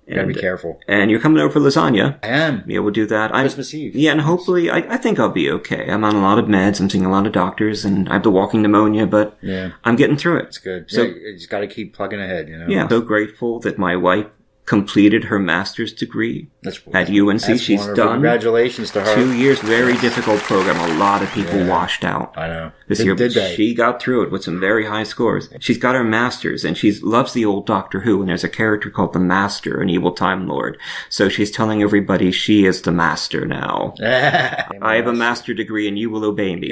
You gotta be careful. And you're coming over for lasagna. I am. Yeah, we'll do that. Christmas Eve. Yeah, and hopefully, I think I'll be okay. I'm on a lot of meds. I'm seeing a lot of doctors, and I have the walking pneumonia, but I'm getting through it. It's good. So, you just gotta keep plugging ahead, Yeah, so grateful that my wife completed her master's degree at UNC. She's wonderful. done. Congratulations to her. 2 years, very difficult program. A lot of people washed out. I know. This year, she got through it with some very high scores. She's got her master's, and she loves the old Doctor Who, and there's a character called the Master, an evil Time Lord. So she's telling everybody she is the Master now. I have a master degree, and you will obey me.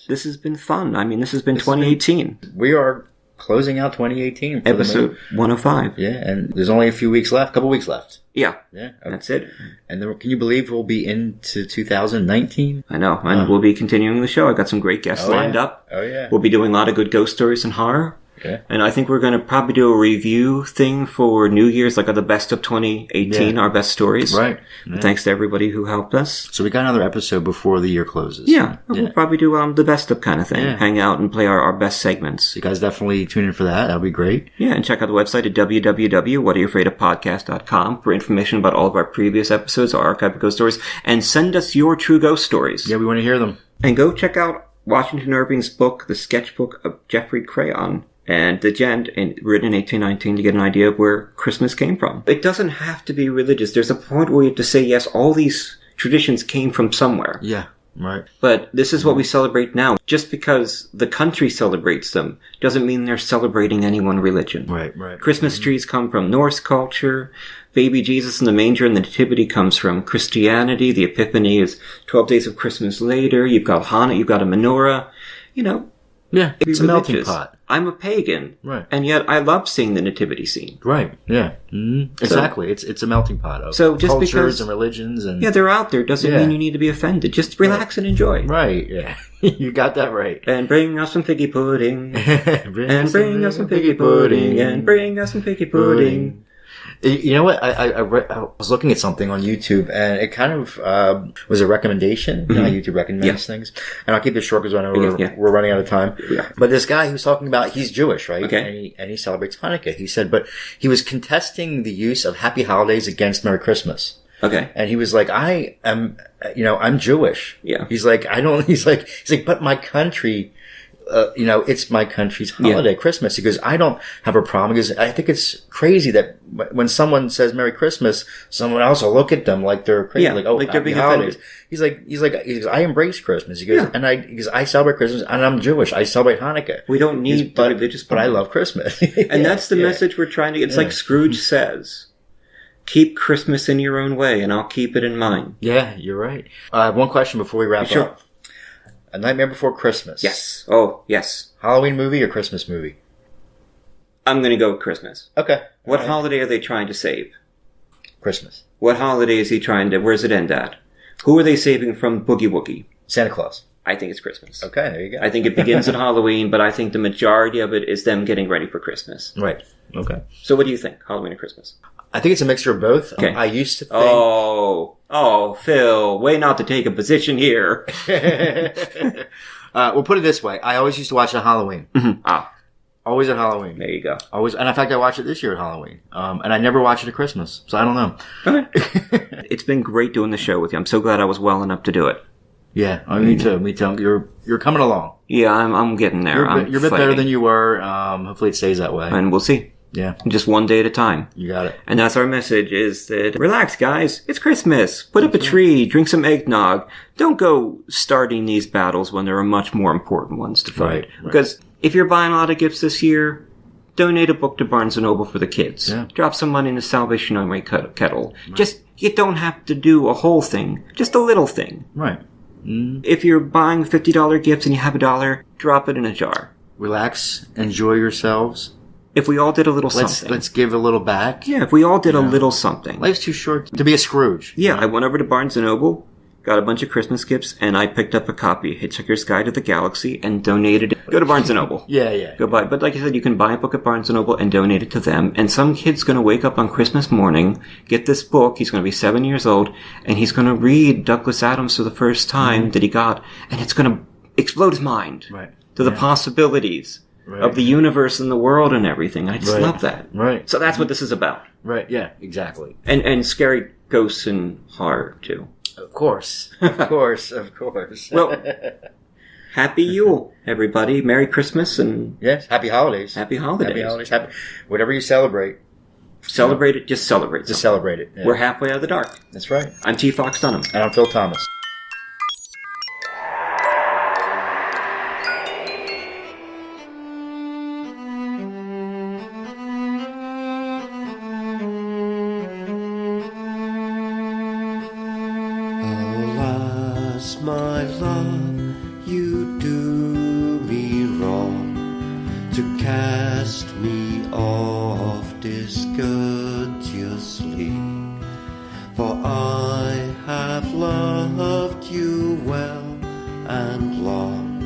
This has been fun. I mean, this has been 2018. We are closing out 2018. For Episode 105. Yeah, and there's only a couple weeks left. Yeah. Yeah. That's it. And then, can you believe we'll be into 2019? I know. And we'll be continuing the show. I got some great guests lined up. Oh, yeah. We'll be doing a lot of good ghost stories and horror. Yeah. And I think we're going to probably do a review thing for New Year's, like the best of 2018, our best stories. Right. Yeah. Thanks to everybody who helped us. So we got another episode before the year closes. Yeah. We'll probably do the best of kind of thing. Yeah. Hang out and play our best segments. So you guys definitely tune in for that. That'll be great. Yeah, and check out the website at www.whatayouafraidofpodcast.com for information about all of our previous episodes, our archive of ghost stories, and send us your true ghost stories. Yeah, we want to hear them. And go check out Washington Irving's book, The Sketchbook of Jeffrey Crayon, and The Gent, written in 1819, to get an idea of where Christmas came from. It doesn't have to be religious. There's a point where you have to say, yes, all these traditions came from somewhere. Yeah, right. But this is what we celebrate now. Just because the country celebrates them doesn't mean they're celebrating any one religion. Right. Christmas trees come from Norse culture. Baby Jesus in the manger and the nativity comes from Christianity. The Epiphany is 12 days of Christmas later. You've got Hanukkah, you've got a menorah. Yeah, it's a melting pot. I'm a pagan. Right. And yet I love seeing the nativity scene. Right, yeah. Mm-hmm. Exactly. It's a melting pot of cultures and religions. And they're out there doesn't mean you need to be offended. Just relax and enjoy. Right, yeah. You got that right. And bring us some figgy pudding. And bring us some figgy pudding. And bring us some figgy pudding. You know what? I was looking at something on YouTube, and it kind of was a recommendation. You know, YouTube recommends things, and I'll keep this short because I know we're running out of time. Yeah. But this guy, he was talking about, he's Jewish, right? Okay. And he celebrates Hanukkah. He said, but he was contesting the use of Happy Holidays against Merry Christmas. Okay. And he was like, I'm Jewish. Yeah. He's like, but my country. It's my country's holiday, Christmas. He goes, I don't have a problem because I think it's crazy that when someone says Merry Christmas, someone else will look at them like they're crazy, like they're being offended. He's like, I embrace Christmas. He goes, I celebrate Christmas, and I'm Jewish. I celebrate Hanukkah. We don't need religious, but I love Christmas. And that's the message we're trying to get. It's like Scrooge says, keep Christmas in your own way, and I'll keep it in mine. Yeah, you're right. I have one question before we wrap up. A Nightmare Before Christmas. Yes. Oh, yes. Halloween movie or Christmas movie? I'm going to go with Christmas. Okay. What holiday are they trying to save? Christmas. What holiday is he trying to... Where's it end at? Who are they saving from Boogie Woogie? Santa Claus. I think it's Christmas. Okay, there you go. I think it begins at Halloween, but I think the majority of it is them getting ready for Christmas. Right. Okay. So what do you think? Halloween or Christmas? I think it's a mixture of both. Okay. I used to think... Oh, Phil, way not to take a position here. We'll put it this way. I always used to watch it on Halloween. Mm-hmm. Always at Halloween. There you go. Always, and in fact, I watched it this year at Halloween. And I never watched it at Christmas, so I don't know. Okay. It's been great doing the show with you. I'm so glad I was well enough to do it. Yeah, me too. You're coming along. Yeah, I'm getting there. You're a bit better than you were. Hopefully it stays that way. And we'll see. Yeah. Just one day at a time. You got it. And that's our message, is that relax, guys. It's Christmas. Put up a tree. Drink some eggnog. Don't go starting these battles when there are much more important ones to fight. Right. Because if you're buying a lot of gifts this year, donate a book to Barnes & Noble for the kids. Yeah. Drop some money in the Salvation Army kettle. Right. You don't have to do a whole thing. Just a little thing. Right. If you're buying $50 gifts and you have $1, drop it in a jar. Relax. Enjoy yourselves. If we all did a little something. Let's give a little back. Yeah, if we all did a little something. Life's too short to be a Scrooge. Yeah, I went over to Barnes & Noble, got a bunch of Christmas gifts, and I picked up a copy of Hitchhiker's Guide to the Galaxy and donated it. Go to Barnes & Noble. Yeah. Go buy it. But like I said, you can buy a book at Barnes & Noble and donate it to them. And some kid's going to wake up on Christmas morning, get this book, he's going to be 7 years old, and he's going to read Douglas Adams for the first time that he got, and it's going to explode his mind to the possibilities. Right. Of the universe and the world and everything. I just love that. Right. So that's what this is about. Right, yeah, exactly. And scary ghosts and horror, too. Of course. Of course. Well, happy Yule, everybody. Merry Christmas and... Yes, happy holidays. Happy holidays. Happy holidays. Whatever you celebrate. Celebrate it, just celebrate. Just celebrate it. Yeah. We're halfway out of the dark. That's right. I'm T. Fox Dunham. And I'm Phil Thomas. My love, you do me wrong to cast cast me off discourteously, for I have loved you well and long,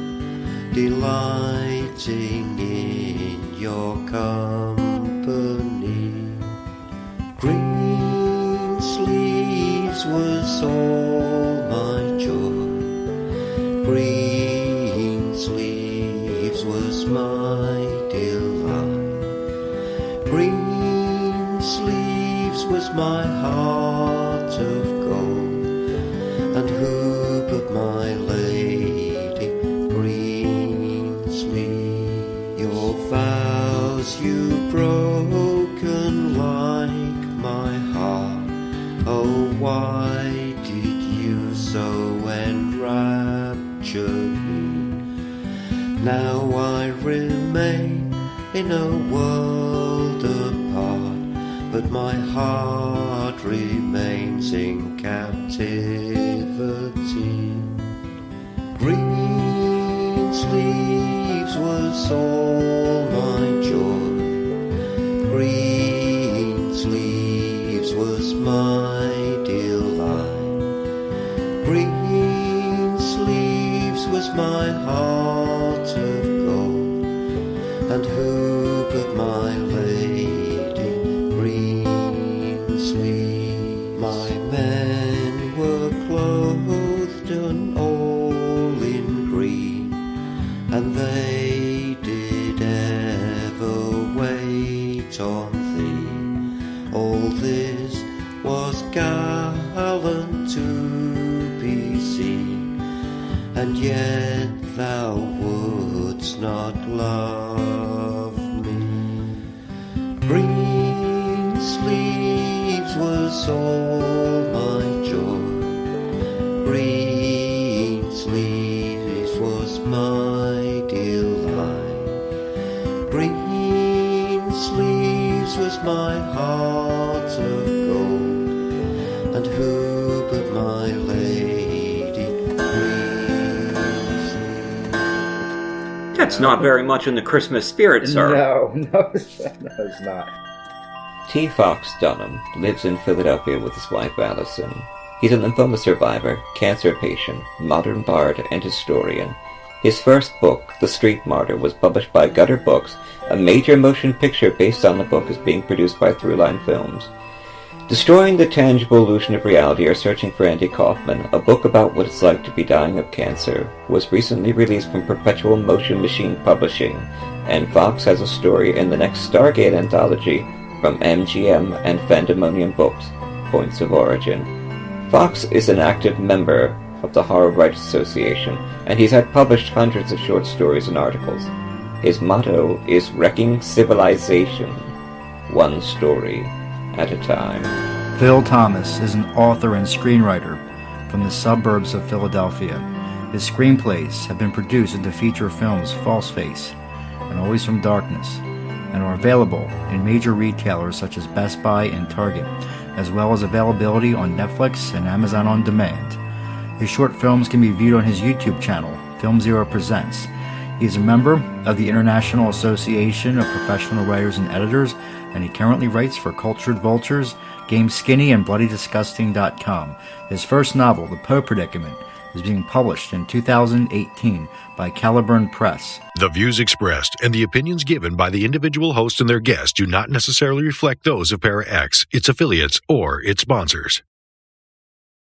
delighting in your company. Green sleeves was all my joy, green sleeves was my delight, green sleeves was my heart of gold, and who but my lady green sleeve? Your vows you've broken like my heart, oh why did you so enrapture me? Now I remain in a world apart, but my heart remains in captivity. Green sleeves was all my joy, green sleeves was my delight, green sleeves was my heart of gold, and who but my lady green sleeves? My men were clothed and all in green, and they did ever wait on thee. All this was gallant to be seen, and yet thou wouldst not love me. Green sleeves was all my joy, green sleeves was my delight, green sleeves was my heart of gold, and who but my lady green sleeves? That's not very much in the Christmas spirit, sir. No, it's not. T. Fox Dunham lives in Philadelphia with his wife Allison. He's a lymphoma survivor, cancer patient, modern bard, and historian. His first book, The Street Martyr, was published by Gutter Books. A major motion picture based on the book is being produced by Throughline Films. Destroying the Tangible Illusion of Reality or Searching for Andy Kaufman, a book about what it's like to be dying of cancer, was recently released from Perpetual Motion Machine Publishing, and Fox has a story in the next Stargate anthology from MGM and Fandemonium Books, Points of Origin. Fox is an active member of the Horror Writers Association, and he's had published hundreds of short stories and articles. His motto is wrecking civilization, one story at a time. Phil Thomas is an author and screenwriter from the suburbs of Philadelphia. His screenplays have been produced into feature films False Face and Always from Darkness, and are available in major retailers such as Best Buy and Target, as well as availability on Netflix and Amazon On Demand. His short films can be viewed on his YouTube channel, Film Zero Presents. He is a member of the International Association of Professional Writers and Editors, and he currently writes for Cultured Vultures, Game Skinny, and BloodyDisgusting.com. His first novel, The Poe Predicament, is being published in 2018 by Caliburn Press. The views expressed and the opinions given by the individual host and their guests do not necessarily reflect those of Para X, its affiliates, or its sponsors.